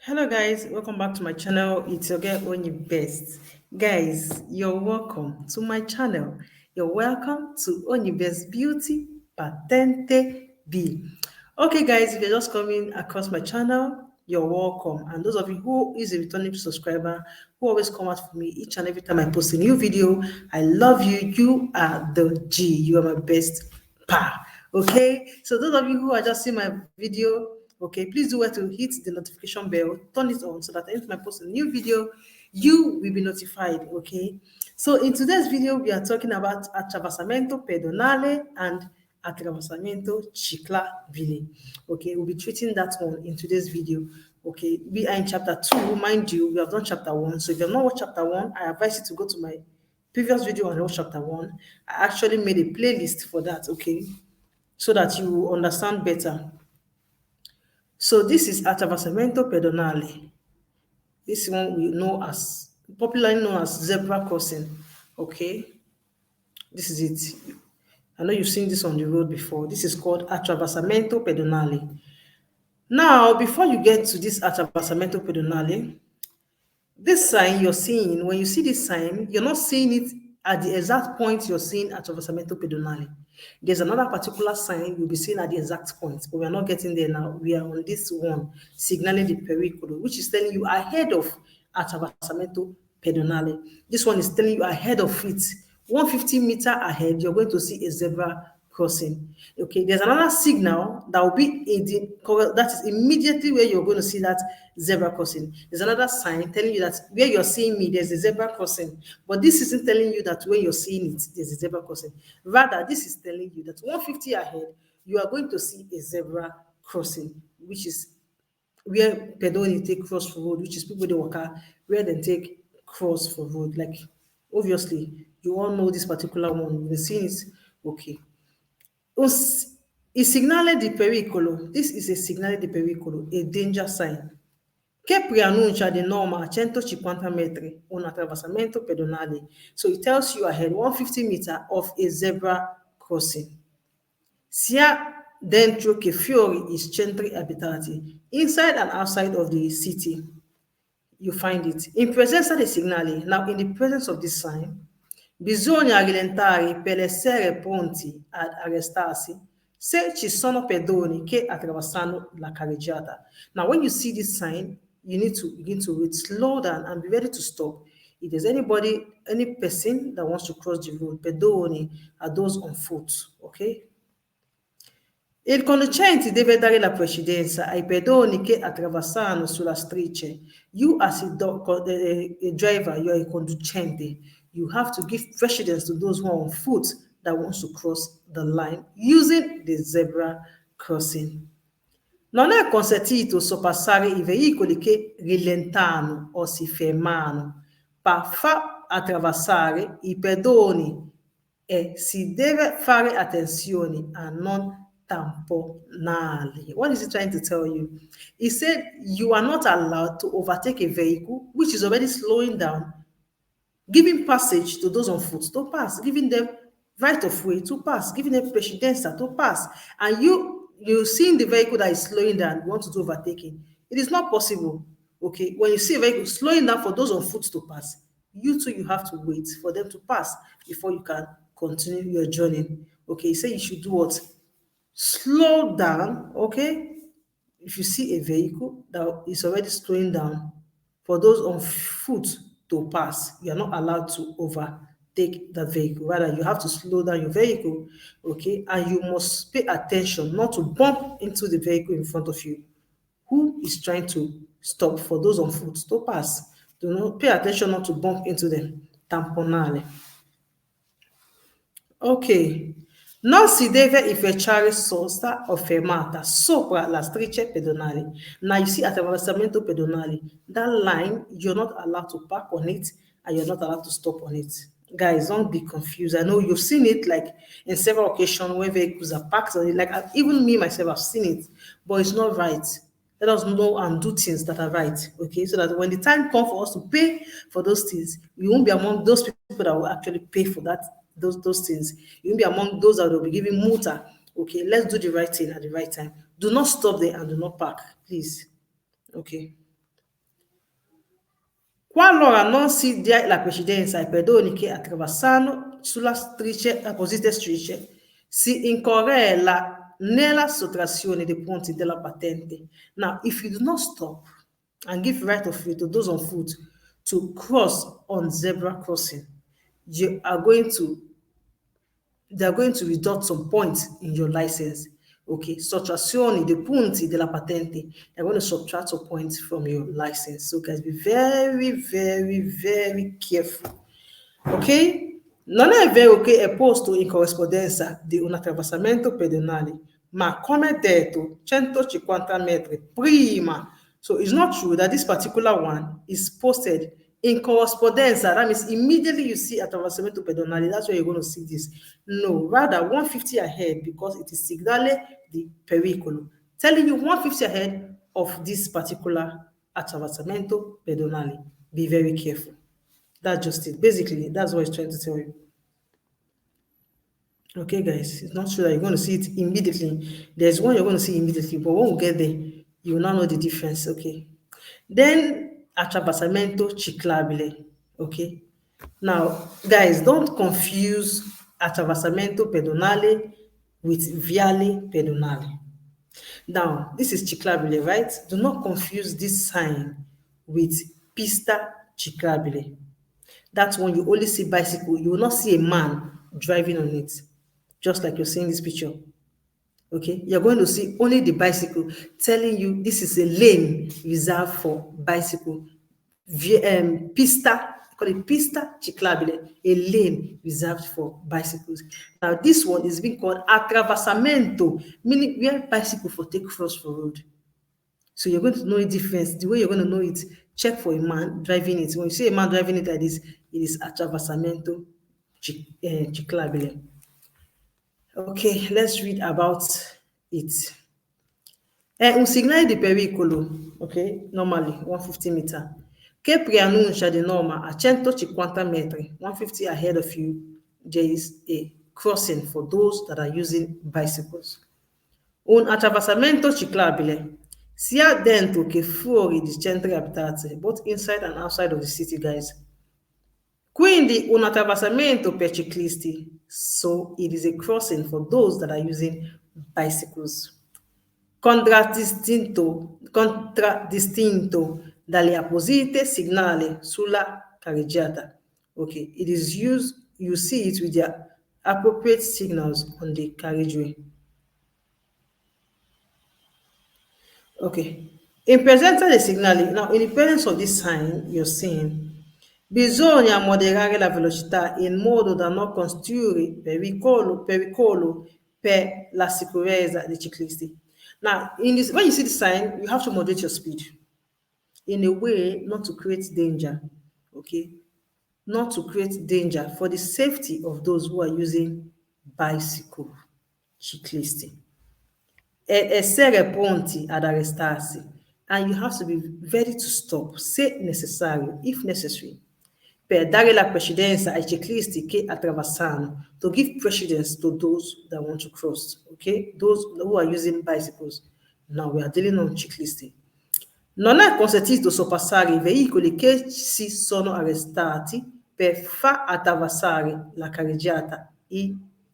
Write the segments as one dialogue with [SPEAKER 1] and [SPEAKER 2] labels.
[SPEAKER 1] Hello guys, welcome back to my channel. It's your girl Only Best. Guys, you're welcome to my channel. You're welcome to Only Best Beauty Patente B. Okay guys, if you're just coming across my channel, you're welcome. And those of you who is a returning subscriber, who always come out for me each and every time I post a new video, I love you. You are the G. You are my best pa. Okay, so those of you who are just seeing my video, okay, please do well to hit the notification bell, turn it on so that anytime I post a new video, you will be notified. Okay, so in today's video we are talking about attraversamento pedonale and attraversamento ciclabile. Okay, we'll be treating that one in today's video. Okay, we are in chapter 2. Mind you, we have done chapter 1, so if you have not watched chapter 1, I advise you to go to my previous video on chapter 1. I actually made a playlist for that. Okay, so that you will understand better. So this is attraversamento pedonale. This one we know as, popularly known as zebra crossing. Okay, this is it. I know you've seen this on the road before. This is called attraversamento pedonale. Now, before you get to this attraversamento pedonale, this sign you're seeing, when you see this sign, you're not seeing it at the exact point you're seeing attraversamento pedonale. There's another particular sign you'll be seeing at the exact point, but we're not getting there now. We are on this one, Segnale di Pericolo, which is telling you ahead of attraversamento pedonale. This one is telling you ahead of it. 150 meters ahead, you're going to see a zebra crossing. Okay, there's another signal that will be in the, that is immediately where you're going to see that zebra crossing. There's another sign telling you that where you're seeing me, there's a zebra crossing. But this isn't telling you that where you're seeing it, there's a zebra crossing. Rather, this is telling you that 150 ahead, you are going to see a zebra crossing, which is where pedoni take cross for road, which is people they walk out, where they take cross for road. Like, obviously, you all know this particular one. You've seen it. Okay. Il segnale di pericolo. This is a segnale di pericolo, a danger sign, che preannuncia di norma a 150 metri un attraversamento pedonale. So it tells you ahead 150 meters of a zebra crossing. Sia dentro che fuori i centri abitati, inside and outside of the city, you find it. In presenza dei segnali, now in the presence of this sign, bisogna rallentare per essere pronti ad arrestarsi se ci sono pedoni che attraversano la carreggiata. Now, when you see this sign, you need to begin to wait, slow down, and be ready to stop. If there's anybody, any person that wants to cross the road, pedoni are those on foot, okay? Il conducente deve dare la precedenza ai pedoni che attraversano sulla strisce. You as a driver, you are a conducente. You have to give precedence to those who are on foot that wants to cross the line using the zebra crossing. Non è consentito sorpassare i veicoli che rallentano o si fermano per far attraversare i pedoni e si deve fare attenzione a non tamponali. What is he trying to tell you? He said you are not allowed to overtake a vehicle which is already slowing down, giving passage to those on foot to pass, giving them right of way to pass, giving them precedenza to pass. And you seeing the vehicle that is slowing down, you want to do overtaking. It is not possible. Okay, when you see a vehicle slowing down for those on foot to pass, you too, you have to wait for them to pass before you can continue your journey. Okay, so you should do what? Slow down, okay? If you see a vehicle that is already slowing down, for those on foot to pass, you are not allowed to overtake the vehicle. Rather, you have to slow down your vehicle, okay? And you must pay attention not to bump into the vehicle in front of you, who is trying to stop for those on foot to pass. Do not pay attention not to bump into them. Tamponale. Ok. Non si deve effettuare sosta o fermata sopra la striscia pedonale. Now you see attraversamento pedonale. That line, you're not allowed to park on it and you're not allowed to stop on it. Guys, don't be confused. I know you've seen it like in several occasions when vehicles are parked on it. Like even me myself, I've seen it, but it's not right. Let us know and do things that are right, okay? So that when the time comes for us to pay for those things, we won't be among those people that will actually pay for that. Those things. You will be among those that will be giving multa. Okay, let's do the right thing at the right time. Do not stop there and do not park, please. Okay. Qualora non si dia la precedenza ai pedoni che attraversano sulla striscia, apposite strisce, si incorre nella sottrazione dei punti della patente. Now, if you do not stop and give right of way to those on foot to cross on zebra crossing, they are going to reduce some points in your license. Okay, sottrazione dei punti della patente. They're going to subtract some points from your license. So guys, be very, very, very careful. Ok? Non è vero che è posto in corrispondenza di un attraversamento pedonale, ma come detto, 150 metri prima. So it's not true that this particular one is posted in corrispondenza. That means immediately you see attraversamento pedonale, that's where you're going to see this. No, rather 150 ahead, because it is signale di pericolo, telling you 150 ahead of this particular attraversamento pedonale. Be very careful. That's just it. Basically, that's what it's trying to tell you. Okay, guys, it's not true that you're going to see it immediately. There's one you're going to see immediately, but when we get there, you will not know the difference. Okay. Then, attraversamento ciclabile. Okay. Now, guys, don't confuse attraversamento pedonale with viale pedonale. Now, this is ciclabile, right? Do not confuse this sign with pista ciclabile. That's when you only see bicycle. You will not see a man driving on it, just like you're seeing this picture. Okay, you're going to see only the bicycle, telling you this is a lane reserved for bicycle. Pista, call it pista ciclabile, a lane reserved for bicycles. Now, this one is being called attraversamento, meaning where bicycle for take cross for road. So you're going to know the difference. The way you're going to know it, check for a man driving it. When you see a man driving it like this, it is attraversamento ciclabile. Okay, let's read about it. Un segnale di pericolo, okay, normally 150 meter, che preannuncia di norma a 150 metri, 150 ahead of you, there is a crossing for those that are using bicycles. Un attraversamento ciclabile, sia dentro che fuori di centri abitati, both inside and outside of the city, guys. Quindi un attraversamento per ciclisti, so it is a crossing for those that are using bicycles. Contraddistinto dalle apposite segnali sulla carreggiata. Okay, it is used, you see it with the appropriate signals on the carriageway. Okay, in presenza dei segnali, now in the presence of this sign you're seeing, bisogna moderare la velocità in modo da non costituire pericolo per la sicurezza dei ciclisti. Now, when you see the sign, you have to moderate your speed in a way not to create danger, okay? Not to create danger for the safety of those who are using bicycle ciclisti. Essere pronti ad arrestarsi, and you have to be ready to stop, se necessario, if necessary, per dare la precedenza ai ciclisti che attraversano, to give precedence to those that want to cross, okay? Those who are using bicycles. Now we are dealing on ciclisti. Non è consentito sorpassare i veicoli che si sono arrestati per far attraversare la carreggiata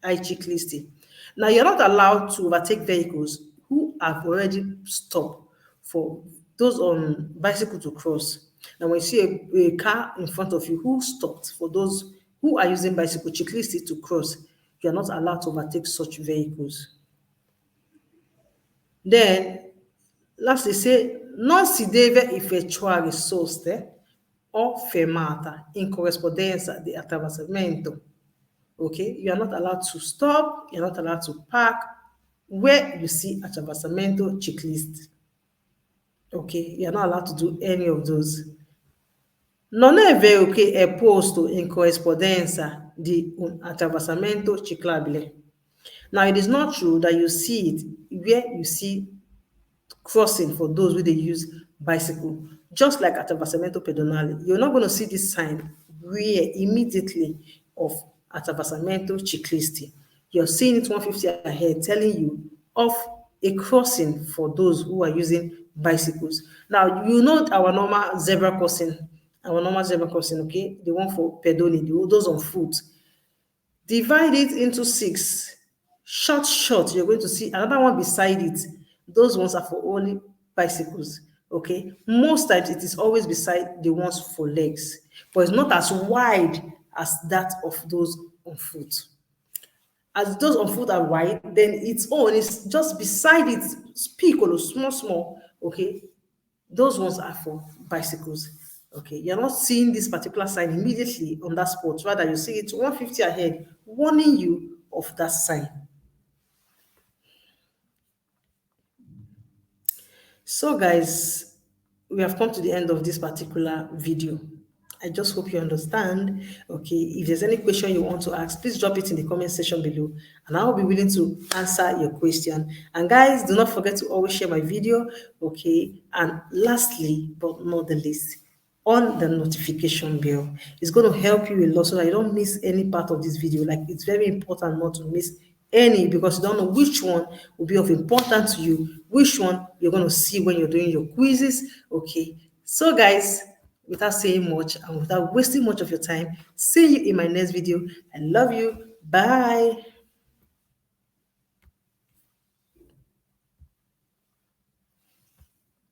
[SPEAKER 1] ai ciclisti. Now you're not allowed to overtake vehicles who have already stopped for those on bicycle to cross. Now, when you see a car in front of you who stopped for those who are using bicycle ciclisti to cross, you are not allowed to overtake such vehicles. Then, lastly, say, non si deve effettuare soste o fermata in corrispondenza di attraversamento. Okay, you are not allowed to stop, you're not allowed to park where you see attraversamento ciclisti. Okay, you're not allowed to do any of those. Non è vero che è posto in corrispondenza di un attraversamento ciclabile. Now, it is not true that you see it where you see crossing for those who they use bicycle, just like attraversamento pedonale. You're not going to see this sign where immediately of attraversamento ciclisti. You're seeing it 150 ahead, telling you of a crossing for those who are using bicycles. Now, you know our normal zebra crossing our normal zebra crossing, okay? The one for pedoning, those on foot. Divide it into 6. Short, you're going to see another one beside it. Those ones are for only bicycles, okay? Most times it is always beside the ones for legs, but it's not as wide as that of those on foot. As those on foot are wide, then its own is just beside it, piccolo, small, okay? Those ones are for bicycles. Okay, you're not seeing this particular sign immediately on that spot. Rather, you see it 150 ahead, warning you of that sign. So, guys, we have come to the end of this particular video. I just hope you understand. Okay, if there's any question you want to ask, please drop it in the comment section below, and I'll be willing to answer your question. And guys, do not forget to always share my video. Okay, and lastly, but not the least, on the notification bell. It's going to help you a lot so that you don't miss any part of this video. Like, it's very important not to miss any, because you don't know which one will be of importance to you, which one you're going to see when you're doing your quizzes. Okay, so guys, without saying much and without wasting much of your time, see you in my next video. I love you. Bye.